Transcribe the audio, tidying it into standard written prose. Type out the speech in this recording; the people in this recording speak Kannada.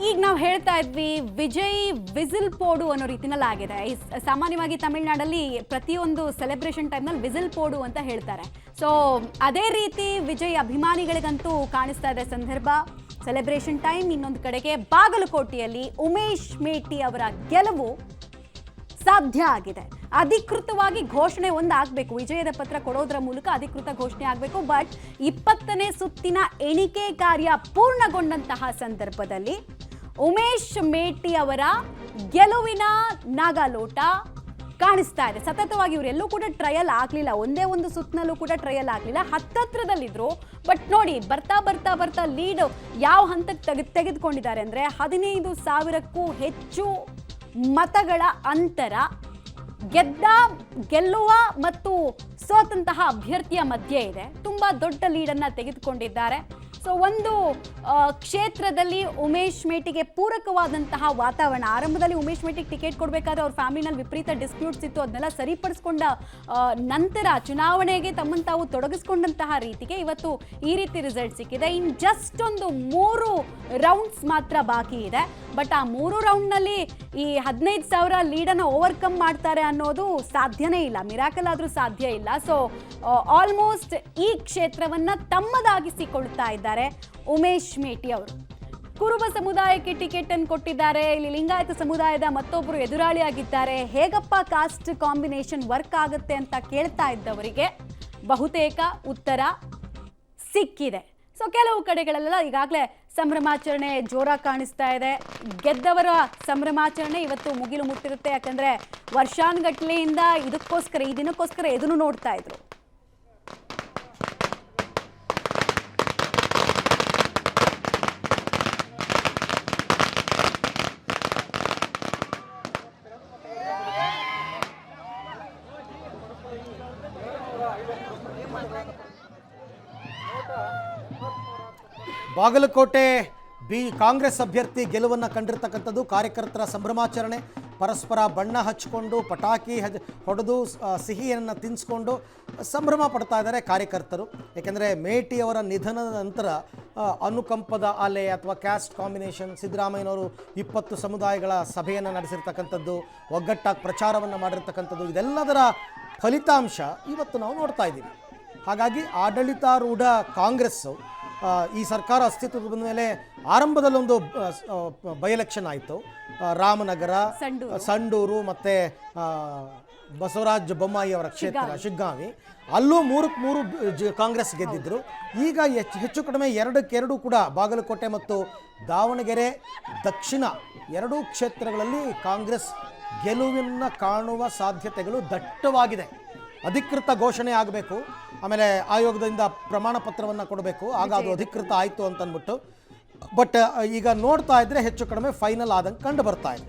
ಈಗ ನಾವು ಹೇಳ್ತಾ ಇದ್ವಿ ವಿಜಯ್ ವಿಸಿಲ್ ಪೋಡು ಅನ್ನೋ ರೀತಿನಲ್ಲಿ ಆಗಿದೆ. ಸಾಮಾನ್ಯವಾಗಿ ತಮಿಳುನಾಡಲ್ಲಿ ಪ್ರತಿಯೊಂದು ಸೆಲೆಬ್ರೇಷನ್ ಟೈಮ್ನಲ್ಲಿ ವಿಸಿಲ್ ಪೋಡು ಅಂತ ಹೇಳ್ತಾರೆ. ಸೊ ಅದೇ ರೀತಿ ವಿಜಯ್ ಅಭಿಮಾನಿಗಳಿಗಂತೂ ಕಾಣಿಸ್ತಾ ಇದೆ ಸಂದರ್ಭ. Celebration time. ಇನ್ನೊಂದು ಕಡೆಗೆ ಬಾಗಲಕೋಟೆಯಲ್ಲಿ ಉಮೇಶ್ ಮೇಟಿ ಅವರ ಗೆಲುವು ಸಾಧ್ಯ ಆಗಿದೆ. ಅಧಿಕೃತವಾಗಿ ಘೋಷಣೆ ಆಗಬೇಕು. ವಿಜಯದ ಪತ್ರ ಕೊಡೋದ್ರ ಮೂಲಕ ಅಧಿಕೃತ ಘೋಷಣೆ ಆಗಬೇಕು. ಬಟ್ 20ನೇ ಸುತ್ತಿನ ಎಣಿಕೆ ಕಾರ್ಯ ಪೂರ್ಣಗೊಂಡಂತಹ ಸಂದರ್ಭದಲ್ಲಿ ಉಮೇಶ್ ಮೇಟಿ ಅವರ ಗೆಲುವಿನ ನಾಗಾಲೋಟ ಕಾಣಿಸ್ತಾ ಇದೆ. ಸತತವಾಗಿ ಇವರೆಲ್ಲೂ ಕೂಡ ಟ್ರಯಲ್ ಆಗಲಿಲ್ಲ. ಒಂದೇ ಒಂದು ಸುತ್ತಿನಲ್ಲೂ ಕೂಡ ಟ್ರಯಲ್ ಆಗಲಿಲ್ಲ. ಹತ್ತತ್ರದಲ್ಲಿದ್ರು. ಬಟ್ ನೋಡಿ, ಬರ್ತಾ ಬರ್ತಾ ಬರ್ತಾ ಲೀಡ್ ಯಾವ ಹಂತಕ್ಕೆ ತೆಗೆದುಕೊಂಡಿದ್ದಾರೆ ಅಂದರೆ 15,000ಕ್ಕೂ ಹೆಚ್ಚು ಮತಗಳ ಅಂತರ ಗೆಲ್ಲುವ ಮತ್ತು ಸೋತಂತಹ ಅಭ್ಯರ್ಥಿಯ ಮಧ್ಯೆ ಇದೆ. ತುಂಬಾ ದೊಡ್ಡ ಲೀಡನ್ನು ತೆಗೆದುಕೊಂಡಿದ್ದಾರೆ. ಸೊ ಒಂದು ಕ್ಷೇತ್ರದಲ್ಲಿ ಉಮೇಶ್ ಮೇಟಿಗೆ ಪೂರಕವಾದಂತಹ ವಾತಾವರಣ. ಆರಂಭದಲ್ಲಿ ಉಮೇಶ್ ಮೇಟಿಗೆ ಟಿಕೆಟ್ ಕೊಡಬೇಕಾದ್ರೆ ಅವ್ರ ಫ್ಯಾಮಿಲಿನಲ್ಲಿ ವಿಪರೀತ ಡಿಸ್ಪ್ಯೂಟ್ಸ್ ಇತ್ತು. ಅದನ್ನೆಲ್ಲ ಸರಿಪಡಿಸ್ಕೊಂಡ ನಂತರ ಚುನಾವಣೆಗೆ ತಮ್ಮನ್ನು ತಾವು ತೊಡಗಿಸ್ಕೊಂಡಂತಹ ರೀತಿಗೆ ಇವತ್ತು ಈ ರೀತಿ ರಿಸಲ್ಟ್ ಸಿಕ್ಕಿದೆ. ಇನ್ನು ಜಸ್ಟ್ ಒಂದು 3 ರೌಂಡ್ಸ್ ಮಾತ್ರ ಬಾಕಿ ಇದೆ. ಬಟ್ ಆ 3 ರೌಂಡ್ನಲ್ಲಿ ಈ 15,000 ಲೀಡನ್ನು ಓವರ್ಕಮ್ ಮಾಡ್ತಾರೆ ಅನ್ನೋದು ಸಾಧ್ಯನೇ ಇಲ್ಲ. ಮಿರಾಕಲ್ ಆದರೂ ಸಾಧ್ಯ ಇಲ್ಲ. ಸೊ ಆಲ್ಮೋಸ್ಟ್ ಈ ಕ್ಷೇತ್ರವನ್ನ ತಮ್ಮದಾಗಿಸಿಕೊಳ್ತಾ ಇದ್ದಾರೆ ಉಮೇಶ್ ಮೇಟಿ ಅವರು. ಕುರುಬ ಸಮುದಾಯಕ್ಕೆ ಟಿಕೆಟ್ ಅನ್ನು ಕೊಟ್ಟಿದ್ದಾರೆ. ಇಲ್ಲಿ ಲಿಂಗಾಯತ ಸಮುದಾಯದ ಮತ್ತೊಬ್ಬರು ಎದುರಾಳಿಯಾಗಿದ್ದಾರೆ. ಹೇಗಪ್ಪ ಕಾಸ್ಟ್ ಕಾಂಬಿನೇಷನ್ ವರ್ಕ್ ಆಗುತ್ತೆ ಅಂತ ಕೇಳ್ತಾ ಇದ್ದವರಿಗೆ ಬಹುತೇಕ ಉತ್ತರ ಸಿಕ್ಕಿದೆ. ಸೊ ಕೆಲವು ಕಡೆಗಳೆಲ್ಲ ಈಗಾಗಲೇ ಸಂಭ್ರಮಾಚರಣೆ ಜೋರಾಗಿ ಕಾಣಿಸ್ತಾ ಇದೆ. ಗೆದ್ದವರ ಸಂಭ್ರಮಾಚರಣೆ ಇವತ್ತು ಮುಗಿಲು ಮುಟ್ಟಿರುತ್ತೆ. ಯಾಕಂದ್ರೆ ವರ್ಷಾನುಗಟ್ಟಲೆಯಿಂದ ಈ ದಿನಕ್ಕೋಸ್ಕರ ಎದುರು ನೋಡ್ತಾ ಇದ್ರು. ಬಾಗಲಕೋಟೆ ಕಾಂಗ್ರೆಸ್ ಅಭ್ಯರ್ಥಿ ಗೆಲುವನ್ನು ಕಂಡಿರ್ತಕ್ಕಂಥದ್ದು. ಕಾರ್ಯಕರ್ತರ ಸಂಭ್ರಮಾಚರಣೆ, ಪರಸ್ಪರ ಬಣ್ಣ ಹಚ್ಚಿಕೊಂಡು ಪಟಾಕಿ ಹೊಡೆದು ಸಿಹಿಯನ್ನು ತಿನ್ನಿಸ್ಕೊಂಡು ಸಂಭ್ರಮ ಪಡ್ತಾ ಇದ್ದಾರೆ ಕಾರ್ಯಕರ್ತರು. ಏಕೆಂದರೆ ಮೇಟಿಯವರ ನಿಧನದ ನಂತರ ಅನುಕಂಪದ ಅಲೆ ಅಥವಾ ಕ್ಯಾಸ್ಟ್ ಕಾಂಬಿನೇಷನ್, ಸಿದ್ದರಾಮಯ್ಯನವರು 20 ಸಮುದಾಯಗಳ ಸಭೆಯನ್ನು ನಡೆಸಿರ್ತಕ್ಕಂಥದ್ದು, ಒಗ್ಗಟ್ಟಾಗಿ ಪ್ರಚಾರವನ್ನು ಮಾಡಿರ್ತಕ್ಕಂಥದ್ದು, ಇದೆಲ್ಲದರ ಫಲಿತಾಂಶ ಇವತ್ತು ನಾವು ನೋಡ್ತಾ ಇದ್ದೀವಿ. ಹಾಗಾಗಿ ಆಡಳಿತಾರೂಢ ಕಾಂಗ್ರೆಸ್ಸು ಈ ಸರ್ಕಾರ ಅಸ್ತಿತ್ವಕ್ಕೆ ಬಂದ ಮೇಲೆ ಆರಂಭದಲ್ಲೊಂದು ಬೈ ಎಲೆಕ್ಷನ್ ಆಯಿತು. ರಾಮನಗರ, ಸಂಡೂರು ಮತ್ತು ಬಸವರಾಜ ಬೊಮ್ಮಾಯಿ ಅವರ ಕ್ಷೇತ್ರ ಶಿಗ್ಗಾಂವಿ. ಅಲ್ಲೂ 3 ಕಾಂಗ್ರೆಸ್ ಗೆದ್ದಿದ್ರು. ಈಗ ಹೆಚ್ಚು ಕಡಿಮೆ 2 ಕೂಡ ಬಾಗಲಕೋಟೆ ಮತ್ತು ದಾವಣಗೆರೆ ದಕ್ಷಿಣ 2 ಕ್ಷೇತ್ರಗಳಲ್ಲಿ ಕಾಂಗ್ರೆಸ್ ಗೆಲುವನ್ನು ಕಾಣುವ ಸಾಧ್ಯತೆಗಳು ದಟ್ಟವಾಗಿದೆ. ಅಧಿಕೃತ ಘೋಷಣೆ ಆಗಬೇಕು, ಆಮೇಲೆ ಆಯೋಗದಿಂದ ಪ್ರಮಾಣ ಪತ್ರವನ್ನು ಕೊಡಬೇಕು, ಆಗ ಅದು ಅಧಿಕೃತ ಆಯಿತು ಅಂತಂದ್ಬಿಟ್ಟು. ಬಟ್ ಈಗ ನೋಡ್ತಾ ಇದ್ರೆ ಹೆಚ್ಚು ಕಡಿಮೆ ಫೈನಲ್ ಆದಂಗೆ ಕಂಡು ಬರ್ತಾ ಇದೆ.